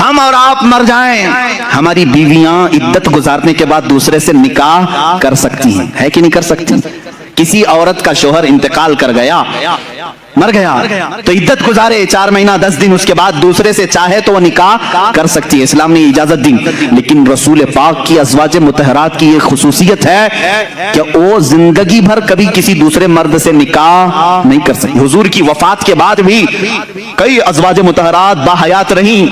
ہم اور آپ مر جائیں، ہماری بیویاں عدت گزارنے کے بعد دوسرے سے نکاح کر سکتی ہیں، ہے کہ نہیں کر سکتی؟ کسی عورت کا شوہر انتقال کر گیا، مر گیا، تو عدت گزارے 4 مہینہ 10 دن، اس کے بعد دوسرے سے چاہے تو وہ نکاح کر سکتی ہے، اسلام نے اجازت دی۔ لیکن رسول پاک کی ازواج مطہرات کی یہ خصوصیت ہے کہ وہ زندگی بھر کبھی کسی دوسرے مرد سے نکاح نہیں کر سکتی۔ حضور کی وفات کے بعد بھی کئی ازواج مطہرات باحیات رہیں،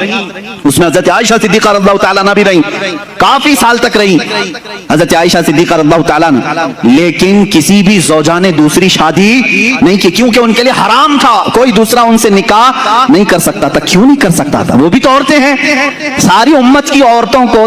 اس میں حضرت عائشہ صدیقہ رضی اللہ تعالیٰ عنہ بھی رہیں، کافی سال تک رہیں حضرت عائشہ صدیقہ رضی اللہ تعالیٰ عنہ، لیکن کسی بھی زوجہ نے دوسری شادی نہیں کی، کیونکہ ان کے لیے حرام تھا، کوئی دوسرا ان سے نکاح نہیں کر سکتا تھا۔ کیوں نہیں کر سکتا تھا؟ وہ بھی تو عورتیں ہیں، ساری امت کی عورتوں کو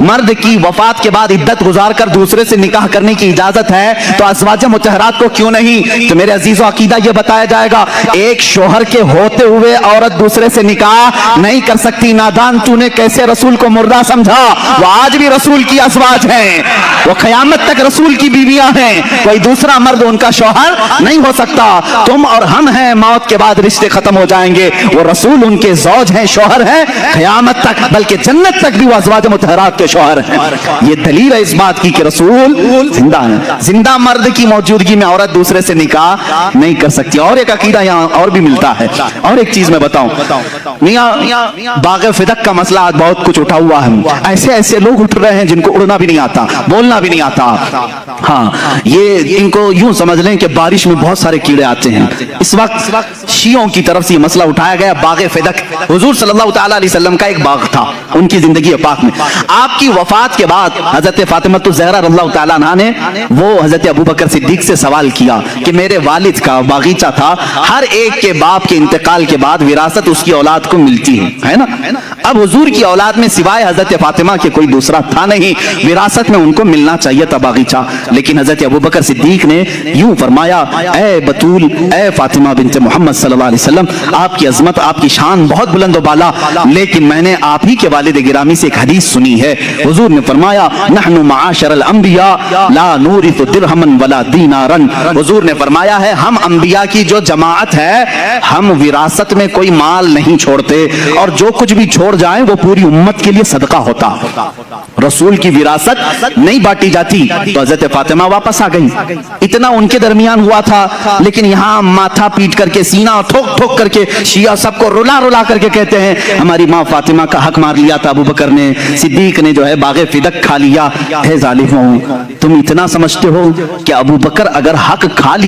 مرد کی وفات کے بعد عدت گزار کر دوسرے سے نکاح کرنے کی اجازت ہے، تو ازواج مطہرات کو کیوں نہیں؟ تو میرے عزیزو عقیدہ یہ بتایا جائے گا، ایک شوہر کے ہوتے ہوئے عورت دوسرے سے نکاح نہیں کر سکتی۔ نادان تو نے کیسے رسول کو مردہ سمجھا؟ وہ آج بھی رسول کی ازواج ہیں، وہ قیامت تک رسول کی بیویاں ہیں، کوئی دوسرا مرد ان کا شوہر نہیں ہو سکتا۔ تم اور ہم ہیں، موت کے بعد رشتے ختم ہو جائیں گے، وہ رسول ان کے زوج ہیں، شوہر ہیں قیامت تک، بلکہ جنت تک بھی وہ ازواج مطہرات کے شوہر ہیں۔ یہ دلیل ہے اس بات کی کہ رسول زندہ ہیں، زندہ مرد کی موجودگی میں عورت دوسرے سے نکاح نہیں کر سکتی۔ اور ایک عقیدہ یہاں اور بھی ملتا ہے، اور ایک چیز میں بتاؤں، میاں باغ فدق کا مسئلہ آج بہت کچھ اٹھا ہوا ہے، ایسے ایسے لوگ اٹھ رہے ہیں جن کو اڑنا بھی نہیں آتا، بولنا بھی نہیں آتا، ہاں یہ ان کو یوں سمجھ لیں کہ بارش میں بہت سارے کیڑے آتے ہیں۔ اس وقت شیعوں کی طرف سے یہ مسئلہ اٹھایا گیا باغ فدق، حضور صلی اللہ تعالیٰ علیہ وسلم کا ایک باغ تھا ان کی زندگی پاک میں۔ آپ کی وفات کے بعد حضرت فاطمہ الزہرا رضی اللہ تعالیٰ عنہا نے وہ حضرت ابوبکر صدیق سے سوال کیا کہ میرے والد کا باغیچہ تھا، ہر ایک کے باپ کے انتقال کے بعد وراثت اس کی اولاد کو ملتی ہے نا، اب حضور کی اولاد میں سوائے حضرت فاطمہ کے کوئی دوسرا تھا نہیں، وراثت میں ان کو ملنا چاہیے تھا باغیچہ، لیکن حضرت ابوبکر صدیق نے یوں فرمایا، اے بطول، اے فاطمہ بنت محمد صلی اللہ علیہ وسلم، آپ کی عظمت، آپ کی شان بہت بلند و بالا، لیکن میں نے آپ ہی کے والد گرامی سے ایک حدیث سنی ہے، حضور نے فرمایا نحن معاشر الانبیاء لا نورث درہما ولا دینارا، حضور نے فرمایا ہے ہم انبیاء کی جو جماعت ہے ہم وراثت میں کوئی مال نہیں چھوڑتے، اور جو کچھ بھی چھوڑ جائیں وہ پوری امت کے لیے صدقہ ہوتا، رسول کی وراثت نہیں بانٹی جاتی۔ تو حضرت فاطمہ واپس آ گئی، اتنا ان کے درمیان ہوا تھا، لیکن یہاں ماتھا پیٹ کر کے، سینہ ٹھوک ٹھوک کر کے شیعہ سب کو رلا رلا کر کے کہتے ہیں ہماری ماں فاطمہ کا حق مار لیا تھا ابوبکر نے، صدیق نے جو ہے باغ فدق کھا لیا۔ اے ظالموں، تم اتنا سمجھتے ہو کہ ابوبکر اگر حق کھا